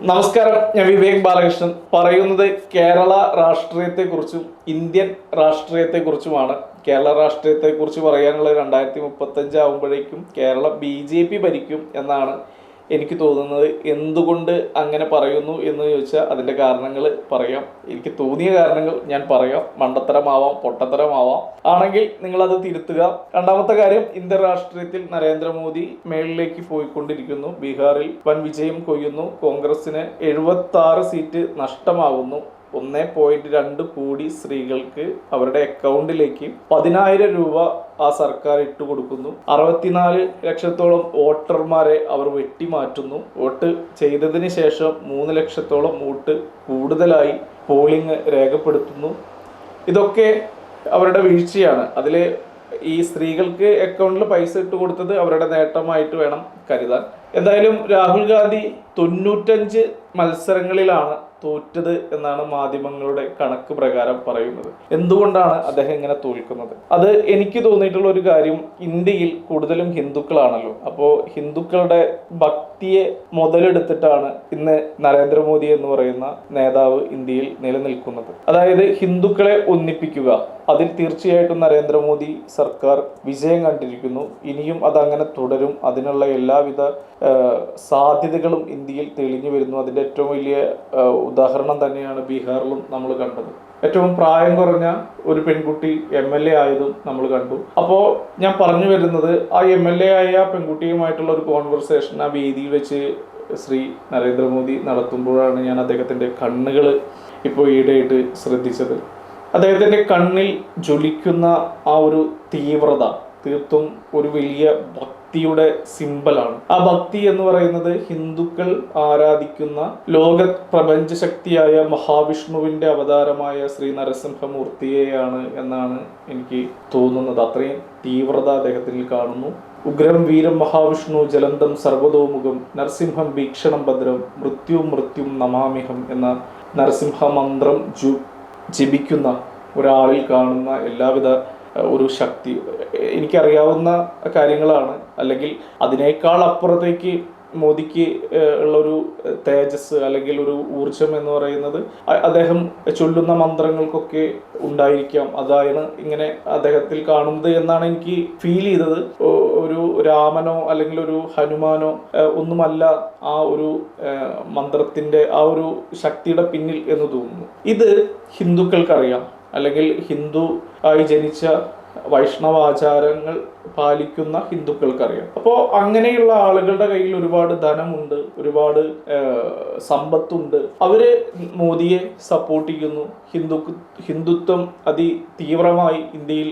നമസ്കാരം, ഞാൻ വിവേക് ബാലകൃഷ്ണൻ പറയുന്നത് കേരള രാഷ്ട്രീയത്തെക്കുറിച്ചും ഇന്ത്യൻ രാഷ്ട്രീയത്തെക്കുറിച്ചുമാണ്. കേരള രാഷ്ട്രീയത്തെക്കുറിച്ച് പറയാനുള്ളത് 2035 ആകുമ്പോഴേക്കും കേരളം BJP ഭരിക്കും എന്നാണ് എനിക്ക് തോന്നുന്നത്. എന്തുകൊണ്ട് അങ്ങനെ പറയുന്നു എന്ന് ചോദിച്ചാൽ അതിൻ്റെ കാരണങ്ങൾ പറയാം. എനിക്ക് തോന്നിയ കാരണങ്ങൾ ഞാൻ പറയാം. മണ്ടത്തരമാവാം, പൊട്ടത്തരമാവാം, ആണെങ്കിൽ നിങ്ങളത് തിരുത്തുക. രണ്ടാമത്തെ കാര്യം, ഇന്ത്യൻ രാഷ്ട്രീയത്തിൽ നരേന്ദ്രമോദി മേളിലേക്ക് പോയിക്കൊണ്ടിരിക്കുന്നു. ബീഹാറിൽ വൻ വിജയം കൊയ്യുന്നു. കോൺഗ്രസിന് 76 സീറ്റ് നഷ്ടമാകുന്നു. 1.2 കോടി സ്ത്രീകൾക്ക് അവരുടെ അക്കൗണ്ടിലേക്ക് 10,000 രൂപ ആ സർക്കാർ ഇട്ടുകൊടുക്കുന്നു. 64 ലക്ഷത്തോളം വോട്ടർമാരെ അവർ വെട്ടിമാറ്റുന്നു. വോട്ട് ചെയ്തതിന് ശേഷം 3 ലക്ഷത്തോളം വോട്ട് കൂടുതലായി പോളിംഗ് രേഖപ്പെടുത്തുന്നു. ഇതൊക്കെ അവരുടെ വീഴ്ചയാണ്. അതിൽ ഈ സ്ത്രീകൾക്ക് അക്കൗണ്ടിൽ പൈസ ഇട്ട് കൊടുത്തത് അവരുടെ നേട്ടമായിട്ട് വേണം കരുതാൻ. എന്തായാലും രാഹുൽ ഗാന്ധി 95 മത്സരങ്ങളിലാണ് തോറ്റത് എന്നാണ് മാധ്യമങ്ങളുടെ കണക്ക് പ്രകാരം പറയുന്നത്. എന്തുകൊണ്ടാണ് അദ്ദേഹം ഇങ്ങനെ തോൽക്കുന്നത്? അത് എനിക്ക് തോന്നിയിട്ടുള്ള ഒരു കാര്യം, ഇന്ത്യയിൽ കൂടുതലും ഹിന്ദുക്കളാണല്ലോ. അപ്പോൾ ഹിന്ദുക്കളുടെ ഭക്തിയെ മുതലെടുത്തിട്ടാണ് ഇന്ന് നരേന്ദ്രമോദി എന്ന് പറയുന്ന നേതാവ് ഇന്ത്യയിൽ നിലനിൽക്കുന്നത്. അതായത് ഹിന്ദുക്കളെ ഒന്നിപ്പിക്കുക, അതിൽ തീർച്ചയായിട്ടും നരേന്ദ്രമോദി സർക്കാർ വിജയം കണ്ടിരിക്കുന്നു. ഇനിയും അതങ്ങനെ തുടരും. അതിനുള്ള എല്ലാവിധ സാധ്യതകളും ഇന്ത്യയിൽ തെളിഞ്ഞു വരുന്നു. അതിൻ്റെ ഏറ്റവും വലിയ ഉദാഹരണം തന്നെയാണ് ബീഹാറിലും നമ്മൾ കണ്ടത്. ഏറ്റവും പ്രായം കുറഞ്ഞ ഒരു പെൺകുട്ടി MLA ആയതും നമ്മൾ കണ്ടു. അപ്പോൾ ഞാൻ പറഞ്ഞു വരുന്നത്, ആ MLA ആയ പെൺകുട്ടിയുമായിട്ടുള്ള ഒരു കോൺവെർസേഷൻ ആ വേദിയിൽ വെച്ച് ശ്രീ നരേന്ദ്രമോദി നടത്തുമ്പോഴാണ് ഞാൻ അദ്ദേഹത്തിൻ്റെ കണ്ണുകൾ ഇപ്പോൾ ഈയിടെയായിട്ട് ശ്രദ്ധിച്ചത്. അദ്ദേഹത്തിൻ്റെ കണ്ണിൽ ജ്വലിക്കുന്ന ആ ഒരു തീവ്രത തീർത്തും ഒരു വലിയ ഭക്തിയുടെ സിമ്പലാണ്. ആ ഭക്തി എന്ന് പറയുന്നത് ഹിന്ദുക്കൾ ആരാധിക്കുന്ന ലോക പ്രപഞ്ച ശക്തിയായ മഹാവിഷ്ണുവിന്റെ അവതാരമായ ശ്രീ നരസിംഹമൂർത്തിയെയാണ് എന്നാണ് എനിക്ക് തോന്നുന്നത്. അത്രയും തീവ്രത അദ്ദേഹത്തിൽ കാണുന്നു. ഉഗ്രം വീരം മഹാവിഷ്ണു ജലന്തം സർവതോമുഖം നരസിംഹം ഭീക്ഷണം ഭദ്രം മൃത്യും നമാമിഹം എന്ന നരസിംഹ മന്ത്രം ജപിക്കുന്ന ഒരാളിൽ കാണുന്ന എല്ലാവിധ ഒരു ശക്തി എനിക്കറിയാവുന്ന കാര്യങ്ങളാണ്. അല്ലെങ്കിൽ അതിനേക്കാൾ അപ്പുറത്തേക്ക് മോദിക്ക് ഉള്ളൊരു തേജസ് അല്ലെങ്കിൽ ഒരു ഊർജം എന്ന് പറയുന്നത് അദ്ദേഹം ചൊല്ലുന്ന മന്ത്രങ്ങൾക്കൊക്കെ ഉണ്ടായിരിക്കാം. അതാണ് ഇങ്ങനെ അദ്ദേഹത്തിൽ കാണുന്നത് എന്നാണ് എനിക്ക് ഫീൽ ചെയ്തത്. ഒരു രാമനോ അല്ലെങ്കിൽ ഒരു ഹനുമാനോ ഒന്നുമല്ല ആ ഒരു മന്ത്രത്തിന്റെ ആ ഒരു ശക്തിയുടെ പിന്നിൽ എന്ന് തോന്നുന്നു. ഇത് ഹിന്ദുക്കൾക്കറിയാം, അല്ലെങ്കിൽ ഹിന്ദു ആയി ജനിച്ച വൈഷ്ണവാചാരങ്ങൾ പാലിക്കുന്ന ഹിന്ദുക്കൾക്കറിയാം. അപ്പോൾ അങ്ങനെയുള്ള ആളുകളുടെ കയ്യിൽ ഒരുപാട് ധനമുണ്ട്, ഒരുപാട് സമ്പത്തുണ്ട്. അവര് മോദിയെ സപ്പോർട്ട് ചെയ്യുന്നു. ഹിന്ദുത്വം തീവ്രമായി ഇന്ത്യയിൽ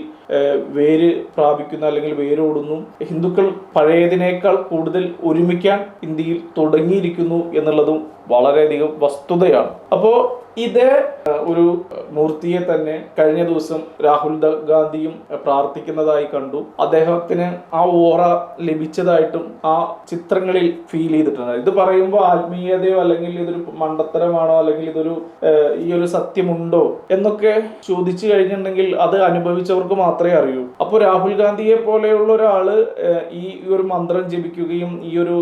വേര് പ്രാപിക്കുന്ന അല്ലെങ്കിൽ വേരോടുന്നു. ഹിന്ദുക്കൾ പഴയതിനേക്കാൾ കൂടുതൽ ഒരുമിക്കാൻ ഇന്ത്യയിൽ തുടങ്ങിയിരിക്കുന്നു എന്നുള്ളതും വളരെയധികം വസ്തുതയാണ്. അപ്പോൾ ഇതേ ഒരു മൂർത്തിയെ തന്നെ കഴിഞ്ഞ ദിവസം രാഹുൽ ഗാന്ധിയും പ്രാർത്ഥിക്കുന്നതായി കണ്ടു. അദ്ദേഹത്തിന് ആ ഓറ ലഭിച്ചതായിട്ടും ആ ചിത്രങ്ങളിൽ ഫീൽ ചെയ്തിട്ടുണ്ട്. ഇത് പറയുമ്പോൾ ആത്മീയതയോ അല്ലെങ്കിൽ ഇതൊരു മണ്ടത്തരമാണോ അല്ലെങ്കിൽ ഇതൊരു ഈ ഒരു സത്യമുണ്ടോ എന്നൊക്കെ ചോദിച്ചു കഴിഞ്ഞിട്ടുണ്ടെങ്കിൽ അത് അനുഭവിച്ചവർക്ക് മാത്രമേ അറിയൂ. അപ്പോൾ രാഹുൽ ഗാന്ധിയെ പോലെയുള്ള ഒരാള് ഈ ഒരു മന്ത്രം ജപിക്കുകയും ഈ ഒരു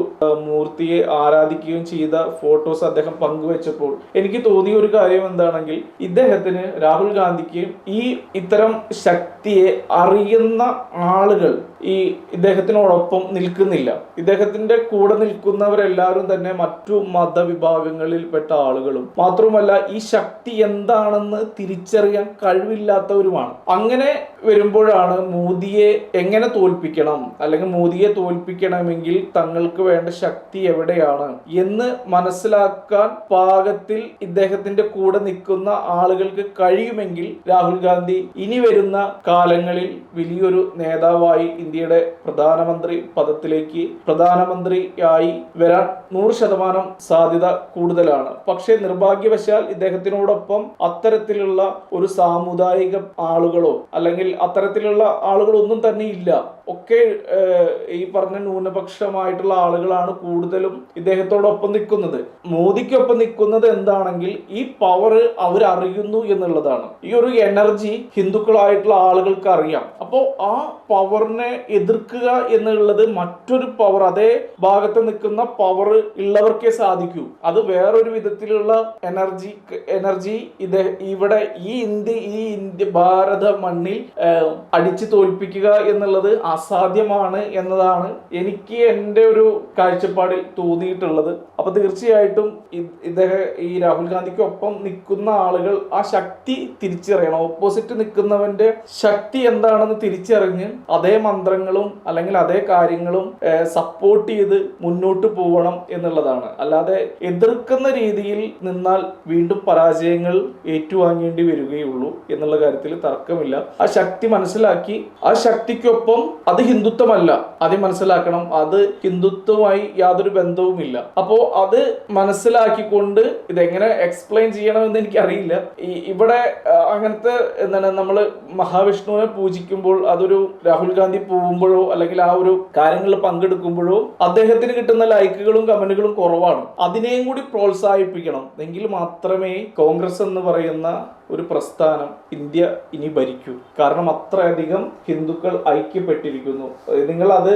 മൂർത്തിയെ ആരാധിക്കുകയും ചെയ്ത ഫോട്ടോസ് അദ്ദേഹം പങ്കുവെച്ചപ്പോൾ എനിക്ക് തോന്നിയ ഒരു കാര്യം എന്താണെങ്കിൽ, ഇദ്ദേഹത്തിന് രാഹുൽ ഗാന്ധിക്ക് ഈ ഇത്തരം ശക്തിയെ അറിയുന്ന ആളുകൾ ഈ ഇദ്ദേഹത്തിനോടൊപ്പം നിൽക്കുന്നില്ല. ഇദ്ദേഹത്തിന്റെ കൂടെ നിൽക്കുന്നവരെല്ലാവരും തന്നെ മറ്റു മതവിഭാഗങ്ങളിൽപ്പെട്ട ആളുകളും മാത്രമല്ല ഈ ശക്തി എന്താണെന്ന് തിരിച്ചറിയാൻ കഴിവില്ലാത്തവരുമാണ്. അങ്ങനെ വരുമ്പോഴാണ് മോദിയെ എങ്ങനെ തോൽപ്പിക്കണം, അല്ലെങ്കിൽ മോദിയെ തോൽപ്പിക്കണമെങ്കിൽ തങ്ങൾക്ക് വേണ്ട ശക്തി എവിടെയാണ് എന്ന് മനസ്സിലാക്കാൻ പാകത്തിൽ ഇദ്ദേഹത്തിന്റെ കൂടെ നിൽക്കുന്ന ആളുകൾക്ക് കഴിയുമെങ്കിൽ രാഹുൽ ഗാന്ധി ഇനി വരുന്ന കാലങ്ങളിൽ വലിയൊരു നേതാവായി ഇന്ത്യയുടെ പ്രധാനമന്ത്രി പദത്തിലേക്ക് പ്രധാനമന്ത്രിയായി വരാൻ 100% സാധ്യത കൂടുതലാണ്. പക്ഷേ നിർഭാഗ്യവശാൽ ഇദ്ദേഹത്തിനോടൊപ്പം അത്തരത്തിലുള്ള ഒരു സാമുദായിക ആളുകളോ അല്ലെങ്കിൽ അത്തരത്തിലുള്ള ആളുകളൊന്നും തന്നെ ഇല്ല. ഒക്കെ ഈ പറഞ്ഞ ന്യൂനപക്ഷമായിട്ടുള്ള ആളുകളാണ് കൂടുതലും ഇദ്ദേഹത്തോടൊപ്പം നിൽക്കുന്നത്. മോദിക്കൊപ്പം നിൽക്കുന്നത് എന്താണെങ്കിൽ ഈ പവർ അവരറിയുന്നു എന്നുള്ളതാണ്. ഈ ഒരു എനർജി ഹിന്ദുക്കളായിട്ടുള്ള ആളുകൾക്ക് അറിയാം. അപ്പോൾ ആ പവറിനെ എതിർക്കുക എന്നുള്ളത് മറ്റൊരു പവർ, അതേ ഭാഗത്ത് നിൽക്കുന്ന പവർ ഉള്ളവർക്കേ സാധിക്കൂ. അത് വേറൊരു വിധത്തിലുള്ള എനർജി ഇവിടെ ഈ ഇന്ത്യ ഭാരത മണ്ണിൽ അടിച്ചു തോൽപ്പിക്കുക എന്നുള്ളത് അസാധ്യമാണ് എന്നതാണ് എനിക്ക് എൻ്റെ ഒരു കാഴ്ചപ്പാടിൽ തോന്നിയിട്ടുള്ളത്. അപ്പൊ തീർച്ചയായിട്ടും ഈ രാഹുൽ ഗാന്ധിക്കൊപ്പം നിൽക്കുന്ന ആളുകൾ ആ ശക്തി തിരിച്ചറിയണം. ഓപ്പോസിറ്റ് നിൽക്കുന്നവന്റെ ശക്തി എന്താണെന്ന് തിരിച്ചറിഞ്ഞ് അതേ മന്ത്രങ്ങളും അല്ലെങ്കിൽ അതേ കാര്യങ്ങളും സപ്പോർട്ട് ചെയ്ത് മുന്നോട്ട് പോകണം എന്നുള്ളതാണ്. അല്ലാതെ എതിർക്കുന്ന രീതിയിൽ നിന്നാൽ വീണ്ടും പരാജയങ്ങൾ ഏറ്റുവാങ്ങേണ്ടി വരികയുള്ളൂ എന്നുള്ള കാര്യത്തിൽ തർക്കമില്ല. ആ ശക്തി മനസ്സിലാക്കി ആ ശക്തിക്കൊപ്പം അത് ഹിന്ദുത്വമല്ല, ആദ്യം മനസ്സിലാക്കണം, അത് ഹിന്ദുത്വമായി യാതൊരു ബന്ധവുമില്ല. അപ്പോ അത് മനസ്സിലാക്കിക്കൊണ്ട് ഇതെങ്ങനെ എക്സ്പ്ലെയിൻ ചെയ്യണമെന്ന് എനിക്കറിയില്ല. ഇവിടെ അങ്ങനത്തെ എന്താണ്, നമ്മള് മഹാവിഷ്ണുവിനെ പൂജിക്കുമ്പോൾ അതൊരു രാഹുൽ ഗാന്ധി പോകുമ്പോഴോ അല്ലെങ്കിൽ ആ ഒരു കാര്യങ്ങളിൽ പങ്കെടുക്കുമ്പോഴോ അദ്ദേഹത്തിന് കിട്ടുന്ന ലൈക്കുകളും കമന്റുകളും കുറവാണ്. അതിനെയും കൂടി പ്രോത്സാഹിപ്പിക്കണം. എങ്കിൽ മാത്രമേ കോൺഗ്രസ് എന്ന് പറയുന്ന ഒരു പ്രസ്ഥാനം ഇന്ത്യ ഇനി ഭരിക്കൂ. കാരണം അത്രയധികം ഹിന്ദുക്കൾ ഐക്യപ്പെട്ടിരിക്കുന്നു. നിങ്ങൾ അത്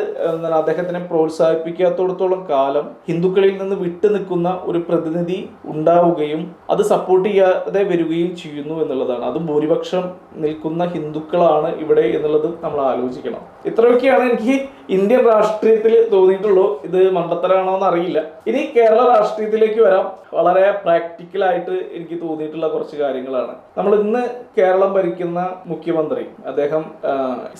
അദ്ദേഹത്തിനെ പ്രോത്സാഹിപ്പിക്കാത്തോടത്തോളം കാലം ഹിന്ദുക്കളിൽ നിന്ന് വിട്ടു നിൽക്കുന്ന ഒരു പ്രതിനിധി ഉണ്ടാവുകയും അത് സപ്പോർട്ട് ചെയ്യാതെ വരികയും ചെയ്യുന്നു എന്നുള്ളതാണ്. അതും ഭൂരിപക്ഷം നിൽക്കുന്ന ഹിന്ദുക്കളാണ് ഇവിടെ എന്നുള്ളതും നമ്മൾ ആലോചിക്കണം. ഇത്രയൊക്കെയാണ് എനിക്ക് ഇന്ത്യൻ രാഷ്ട്രീയത്തിൽ തോന്നിയിട്ടുള്ളൂ. ഇത് മണ്ടത്തരാണോ എന്ന് അറിയില്ല. ഇനി കേരള രാഷ്ട്രീയത്തിലേക്ക് വരാം. വളരെ പ്രാക്ടിക്കലായിട്ട് എനിക്ക് തോന്നിയിട്ടുള്ള കുറച്ച് കാര്യങ്ങളാണ്. നമ്മൾ ഇന്ന് കേരളം ഭരിക്കുന്ന മുഖ്യമന്ത്രി, അദ്ദേഹം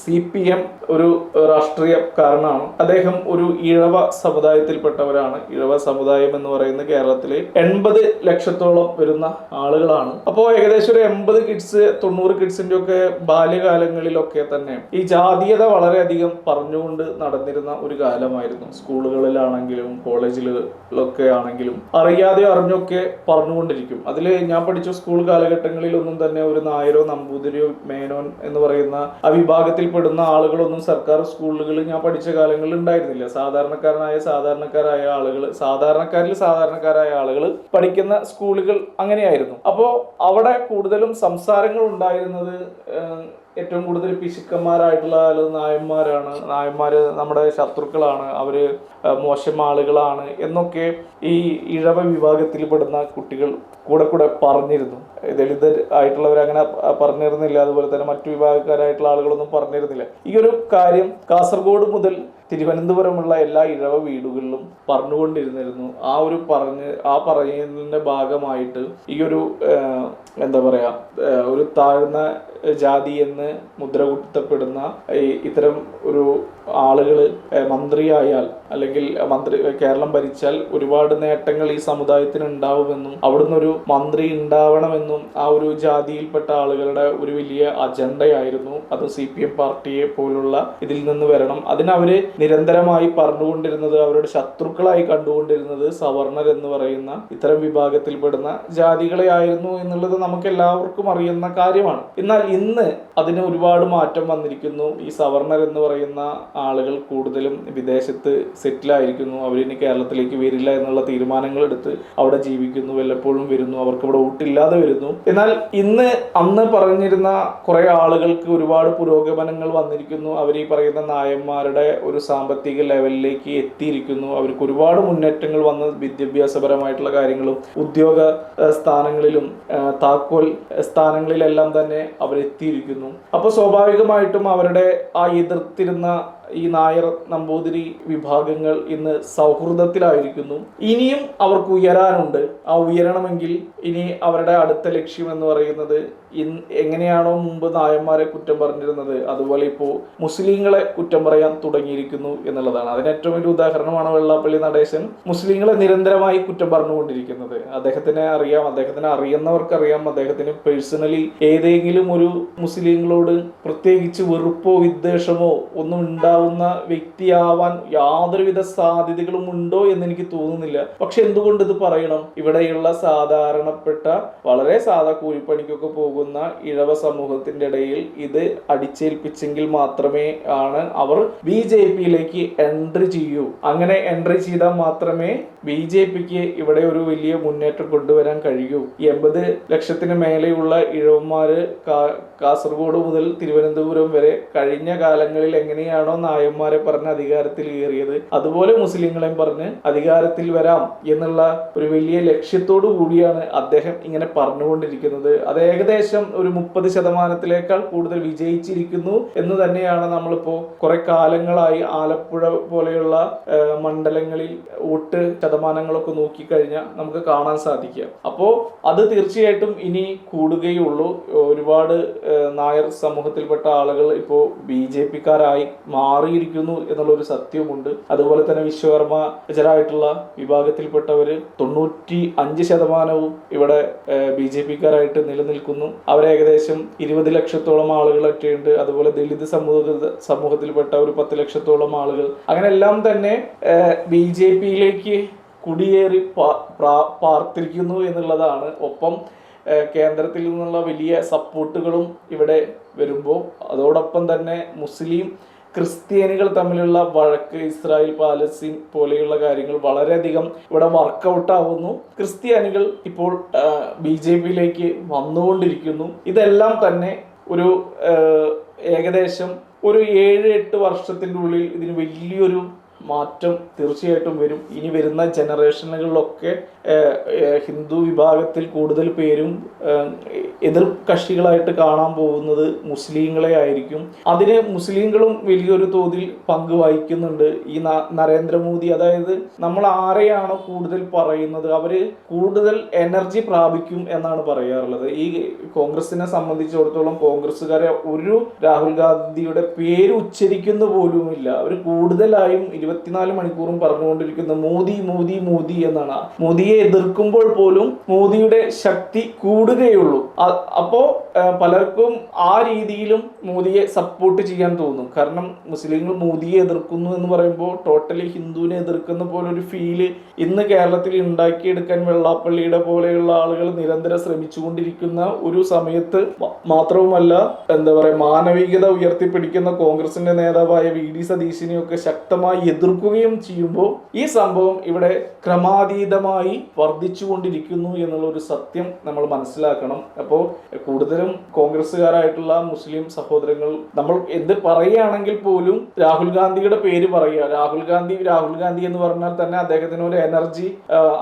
CPM ഒരു രാഷ്ട്രീയക്കാരനാണ്. അദ്ദേഹം ഒരു ഇഴവ സമുദായത്തിൽപ്പെട്ടവരാണ്. ഇഴവ സമുദായം എന്ന് പറയുന്നത് കേരളത്തില് 80 ലക്ഷത്തോളം വരുന്ന ആളുകളാണ്. അപ്പോൾ ഏകദേശം ഒരു 80 കിഡ്സ് 90 കിഡ്സിന്റെ ഒക്കെ ബാല്യകാലങ്ങളിലൊക്കെ തന്നെ ഈ ജാതീയത വളരെയധികം പറഞ്ഞുകൊണ്ട് നടന്നിരുന്ന ഒരു കാലമായിരുന്നു. സ്കൂളുകളിലാണെങ്കിലും കോളേജിലൊക്കെ ആണെങ്കിലും അറിയാതെ അറിഞ്ഞൊക്കെ പറഞ്ഞുകൊണ്ടിരിക്കും. അതിൽ ഞാൻ പഠിച്ച സ്കൂൾ കാലഘട്ടങ്ങളിലൊന്നും തന്നെ ഒരു നായരോ നമ്പൂതിരിയോ മേനോൻ എന്ന് പറയുന്ന ആ വിഭാഗത്തിൽപ്പെടുന്ന ആളുകളൊന്നും സർക്കാർ സ്കൂളുകളിൽ ഞാൻ പഠിച്ച കാലങ്ങളിൽ ഉണ്ടായിരുന്നില്ല. സാധാരണക്കാരായ ആളുകൾ, സാധാരണക്കാരായ ആളുകൾ പഠിക്കുന്ന സ്കൂളുകൾ അങ്ങനെയായിരുന്നു. അപ്പോൾ അവിടെ കൂടുതലും സംസാരങ്ങൾ ഉണ്ടായിരുന്നത് ഏറ്റവും കൂടുതൽ പിശുക്കന്മാരായിട്ടുള്ള നായന്മാരാണ്. നായന്മാര് നമ്മുടെ ശത്രുക്കളാണ്, അവര് മോശം ആളുകളാണ് എന്നൊക്കെ ഈ ഇഴവ വിഭാഗത്തിൽപ്പെടുന്ന കുട്ടികൾ കൂടെ പറഞ്ഞിരുന്നു. ദളിതർ ആയിട്ടുള്ളവർ അങ്ങനെ പറഞ്ഞിരുന്നില്ല. അതുപോലെ തന്നെ മറ്റു വിഭാഗക്കാരായിട്ടുള്ള ആളുകളൊന്നും പറഞ്ഞിരുന്നില്ല. ഈ ഒരു കാര്യം കാസർഗോഡ് മുതൽ തിരുവനന്തപുരമുള്ള എല്ലാ ഇഴവ വീടുകളിലും പറഞ്ഞുകൊണ്ടിരുന്നിരുന്നു. ആ പറയുന്നതിന്റെ ഭാഗമായിട്ട് ഈ ഒരു എന്താ പറയാ, ഒരു താഴ്ന്ന ജാതി എന്ന് മുദ്ര കുത്തപ്പെടുന്ന ഇത്തരം ഒരു ആളുകൾ മന്ത്രിയായാൽ അല്ലെങ്കിൽ കേരളം ഭരിച്ചാൽ ഒരുപാട് നേട്ടങ്ങൾ ഈ സമുദായത്തിന് ഉണ്ടാവുമെന്നും അവിടുന്ന് ഒരു മന്ത്രി ഉണ്ടാവണമെന്നും ആ ഒരു ജാതിയിൽപ്പെട്ട ആളുകളുടെ ഒരു വലിയ അജണ്ടയായിരുന്നു. അത് CPM പാർട്ടിയെ പോലുള്ള ഇതിൽ നിന്ന് വരണം. അതിനവര് നിരന്തരമായി പറഞ്ഞുകൊണ്ടിരുന്നത്, അവരുടെ ശത്രുക്കളായി കണ്ടുകൊണ്ടിരുന്നത് സവർണർ എന്ന് പറയുന്ന ഇത്തരം വിഭാഗത്തിൽപ്പെടുന്ന ജാതികളെ ആയിരുന്നു എന്നുള്ളത് നമുക്ക് എല്ലാവർക്കും അറിയുന്ന കാര്യമാണ്. എന്നാൽ ഇന്ന് അതിന് ഒരുപാട് മാറ്റം വന്നിരിക്കുന്നു. ഈ സവർണർ എന്ന് പറയുന്ന ആളുകൾ കൂടുതലും വിദേശത്ത് സെറ്റിലായിരിക്കുന്നു. അവരിനി കേരളത്തിലേക്ക് വരില്ല എന്നുള്ള തീരുമാനങ്ങൾ എടുത്ത് അവിടെ ജീവിക്കുന്നു, വല്ലപ്പോഴും വരുന്നു, അവർക്ക് ഇവിടെ വോട്ടില്ലാതെ വരുന്നു. എന്നാൽ അന്ന് പറഞ്ഞിരുന്ന കുറെ ആളുകൾക്ക് ഒരുപാട് പുരോഗമനങ്ങൾ വന്നിരിക്കുന്നു. അവർ ഈ പറയുന്ന നായന്മാരുടെ ഒരു സാമ്പത്തിക ലെവലിലേക്ക് എത്തിയിരിക്കുന്നു. അവർക്ക് ഒരുപാട് മുന്നേറ്റങ്ങൾ വന്ന് വിദ്യാഭ്യാസപരമായിട്ടുള്ള കാര്യങ്ങളും ഉദ്യോഗ സ്ഥാനങ്ങളിലും താക്കോൽ സ്ഥാനങ്ങളിലെല്ലാം തന്നെ അവരെത്തിയിരിക്കുന്നു. അപ്പോൾ സ്വാഭാവികമായിട്ടും അവരുടെ ആ എതിർത്തിരുന്ന ഈ നായർ നമ്പൂതിരി വിഭാഗങ്ങൾ ഇന്ന് സൗഹൃദത്തിലായിരിക്കുന്നു. ഇനിയും അവർക്ക് ഉയരാനുണ്ട്. ആ ഉയരണമെങ്കിൽ ഇനി അവരുടെ അടുത്ത ലക്ഷ്യം എന്ന് പറയുന്നത് എങ്ങനെയാണോ മുമ്പ് നായന്മാരെ കുറ്റം പറഞ്ഞിരുന്നത് അതുപോലെ ഇപ്പോൾ മുസ്ലിങ്ങളെ കുറ്റം പറയാൻ തുടങ്ങിയിരിക്കുന്നു എന്നുള്ളതാണ്. അതിന് ഏറ്റവും വലിയ ഉദാഹരണമാണ് വെള്ളാപ്പള്ളി നടേശൻ മുസ്ലിങ്ങളെ നിരന്തരമായി കുറ്റം പറഞ്ഞുകൊണ്ടിരിക്കുന്നത്. അദ്ദേഹത്തിനെ അറിയുന്നവർക്കറിയാം, അദ്ദേഹത്തിന് പേഴ്സണലി ഏതെങ്കിലും ഒരു മുസ്ലിങ്ങളോട് പ്രത്യേകിച്ച് വെറുപ്പോ വിദ്വേഷമോ ഒന്നും ഉണ്ടാവുന്ന വ്യക്തിയാവാൻ യാതൊരുവിധ സാധ്യതകളും ഉണ്ടോ എന്ന് എനിക്ക് തോന്നുന്നില്ല. പക്ഷെ എന്തുകൊണ്ട് ഇത് പറയണം? ഇവിടെയുള്ള സാധാരണപ്പെട്ട വളരെ സാധാ കൂലിപ്പണിക്കൊക്കെ പോകുന്ന ഇഴവ സമൂഹത്തിന്റെ ഇടയിൽ ഇത് അടിച്ചേൽപ്പിച്ചെങ്കിൽ മാത്രമേ അവർ BJPയിലേക്ക് എൻട്രി ചെയ്യൂ. അങ്ങനെ എൻട്രി ചെയ്താൽ മാത്രമേ BJPക്ക് ഇവിടെ ഒരു വലിയ മുന്നേറ്റം കൊണ്ടുവരാൻ കഴിയൂ. 80 ലക്ഷത്തിന് മേലെയുള്ള ഇഴവന്മാര് കാസർഗോഡ് മുതൽ തിരുവനന്തപുരം വരെ കഴിഞ്ഞ കാലങ്ങളിൽ എങ്ങനെയാണോ നായന്മാരെ പറഞ്ഞ് അധികാരത്തിൽ കയറിയത്, അതുപോലെ മുസ്ലിങ്ങളെയും പറഞ്ഞ് അധികാരത്തിൽ വരാം എന്നുള്ള ഒരു വലിയ ലക്ഷ്യത്തോടു കൂടിയാണ് അദ്ദേഹം ഇങ്ങനെ പറഞ്ഞുകൊണ്ടിരിക്കുന്നത്. അത് ഏകദേശം ഒരു 30% കൂടുതൽ വിജയിച്ചിരിക്കുന്നു എന്ന് തന്നെയാണ് നമ്മളിപ്പോ കുറെ കാലങ്ങളായി ആലപ്പുഴ പോലെയുള്ള മണ്ഡലങ്ങളിൽ വോട്ട് ശതമാനങ്ങളൊക്കെ നോക്കിക്കഴിഞ്ഞാൽ നമുക്ക് കാണാൻ സാധിക്കുക. അപ്പോൾ അത് തീർച്ചയായിട്ടും ഇനി കൂടുകയുള്ളൂ. ഒരുപാട് നായർ സമൂഹത്തിൽപ്പെട്ട ആളുകൾ ഇപ്പോൾ BJP-ക്കാരായി മാറിയിരിക്കുന്നു എന്നുള്ളൊരു സത്യവുമുണ്ട്. അതുപോലെ തന്നെ വിശ്വകർമ്മജരായിട്ടുള്ള വിഭാഗത്തിൽപ്പെട്ടവര് 95% ഇവിടെ BJP-ക്കാരായിട്ട് നിലനിൽക്കുന്നു. അവരേകദേശം 20 ലക്ഷത്തോളം ആളുകളൊക്കെയുണ്ട്. അതുപോലെ ദളിത് സമൂഹത്തിൽപ്പെട്ട ഒരു 10 ലക്ഷത്തോളം ആളുകൾ, അങ്ങനെ എല്ലാം തന്നെ BJP-യിലേക്ക് കുടിയേറി പാർത്തിരിക്കുന്നു എന്നുള്ളതാണ്. ഒപ്പം കേന്ദ്രത്തിൽ നിന്നുള്ള വലിയ സപ്പോർട്ടുകളും ഇവിടെ വരുമ്പോൾ അതോടൊപ്പം തന്നെ മുസ്ലിം ക്രിസ്ത്യാനികൾ തമ്മിലുള്ള വഴക്ക്, ഇസ്രായേൽ പാലസ്തീൻ പോലെയുള്ള കാര്യങ്ങൾ വളരെയധികം ഇവിടെ വർക്കൗട്ട് ആവുന്നു. ക്രിസ്ത്യാനികൾ ഇപ്പോൾ BJP-യിലേക്ക് വന്നുകൊണ്ടിരിക്കുന്നു. ഇതെല്ലാം തന്നെ ഒരു ഏകദേശം ഒരു 7-8 വർഷത്തിൻ്റെ ഉള്ളിൽ ഇതിന് വലിയൊരു മാറ്റം തീർച്ചയായിട്ടും വരും. ഇനി വരുന്ന ജനറേഷനുകളിലൊക്കെ ഹിന്ദു വിഭാഗത്തിൽ കൂടുതൽ പേരും എതിർ കക്ഷികളായിട്ട് കാണാൻ പോകുന്നത് മുസ്ലിങ്ങളെ ആയിരിക്കും. അതിന് മുസ്ലിങ്ങളും വലിയൊരു തോതിൽ പങ്ക് വഹിക്കുന്നുണ്ട്. ഈ നരേന്ദ്രമോദി, അതായത് നമ്മൾ ആരെയാണോ കൂടുതൽ പറയുന്നത് അവര് കൂടുതൽ എനർജി പ്രാപിക്കും എന്നാണ് പറയാറുള്ളത്. ഈ കോൺഗ്രസിനെ സംബന്ധിച്ചിടത്തോളം കോൺഗ്രസ്സുകാരെ ഒരു രാഹുൽ ഗാന്ധിയുടെ പേര് ഉച്ചരിക്കുന്ന പോലുമില്ല. അവർ കൂടുതലായും 24 മണിക്കൂറും പറഞ്ഞുകൊണ്ടിരിക്കുന്ന മോദി മോദി മോദി എന്നാണ്. മോദിയെ എതിർക്കുമ്പോൾ പോലും മോദിയുടെ ശക്തി കൂടുകയുള്ളൂ. അപ്പോ പലർക്കും ആ രീതിയിലും മോദിയെ സപ്പോർട്ട് ചെയ്യാൻ തോന്നും. കാരണം മുസ്ലിങ്ങൾ മോദിയെ എതിർക്കുന്നു എന്ന് പറയുമ്പോൾ ടോട്ടലി ഹിന്ദുവിനെ എതിർക്കുന്ന പോലെ ഒരു ഫീല് ഇന്ന് കേരളത്തിൽ ഉണ്ടാക്കിയെടുക്കാൻ വെള്ളാപ്പള്ളിയുടെ പോലെയുള്ള ആളുകൾ നിരന്തരം ശ്രമിച്ചുകൊണ്ടിരിക്കുന്ന ഒരു സമയത്ത് മാത്രവുമല്ല, എന്താ പറയുക, മാനവികത ഉയർത്തിപ്പിടിക്കുന്ന കോൺഗ്രസിന്റെ നേതാവായ VD സതീശിനെയൊക്കെ ശക്തമായി എതിർക്കുകയും ചെയ്യുമ്പോൾ ഈ സംഭവം ഇവിടെ ക്രമാതീതമായി വർദ്ധിച്ചുകൊണ്ടിരിക്കുന്നു എന്നുള്ള ഒരു സത്യം നമ്മൾ മനസ്സിലാക്കണം. അപ്പോൾ കൂടുതലും കോൺഗ്രസ്സുകാരായിട്ടുള്ള മുസ്ലിം സഹോദരങ്ങൾ, നമ്മൾ എന്ത് പറയുകയാണെങ്കിൽ പോലും രാഹുൽ ഗാന്ധിയുടെ പേര് പറയുക, രാഹുൽ ഗാന്ധി എന്ന് പറഞ്ഞാൽ തന്നെ അദ്ദേഹത്തിന് ഒരു എനർജി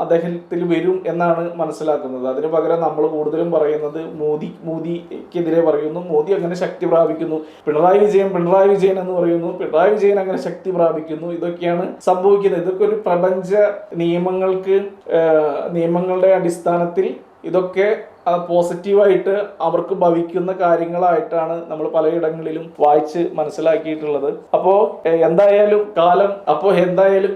അദ്ദേഹത്തിൽ വരും എന്നാണ് മനസ്സിലാക്കുന്നത്. അതിന് പകരം നമ്മൾ കൂടുതലും പറയുന്നത് മോദിക്കെതിരെ പറയുന്നു, മോദി അങ്ങനെ ശക്തി പ്രാപിക്കുന്നു, പിണറായി വിജയൻ എന്ന് പറയുന്നു, പിണറായി വിജയൻ അങ്ങനെ ശക്തി പ്രാപിക്കുന്നു. ഇതൊക്കെയാണ് സംഭവിക്കുന്നത്. ഇതൊക്കെ ഒരു പ്രപഞ്ച നിയമങ്ങളുടെ അടിസ്ഥാനത്തിൽ ഇതൊക്കെ പോസിറ്റീവായിട്ട് അവർക്ക് ഭവിക്കുന്ന കാര്യങ്ങളായിട്ടാണ് നമ്മൾ പലയിടങ്ങളിലും വായിച്ച് മനസ്സിലാക്കിയിട്ടുള്ളത്. അപ്പോൾ എന്തായാലും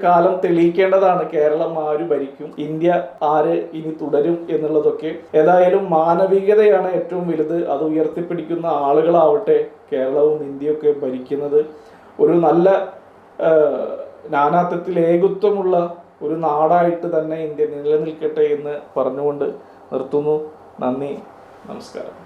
കാലം തെളിയിക്കേണ്ടതാണ് കേരളം ആര് ഭരിക്കും, ഇന്ത്യ ആര് ഇനി തുടരും എന്നുള്ളതൊക്കെ. ഏതായാലും മാനവികതയാണ് ഏറ്റവും വലുത്. അത് ഉയർത്തിപ്പിടിക്കുന്ന ആളുകളാവട്ടെ കേരളവും ഇന്ത്യയൊക്കെ ഭരിക്കുന്നത്. ഒരു നല്ല നാനാത്വത്തിൽ ഏകത്വമുള്ള ഒരു നാടായിട്ട് തന്നെ ഇന്ത്യ നിലനിൽക്കട്ടെ എന്ന് പറഞ്ഞുകൊണ്ട് നിർത്തുന്നു. നന്ദി, നമസ്കാരം.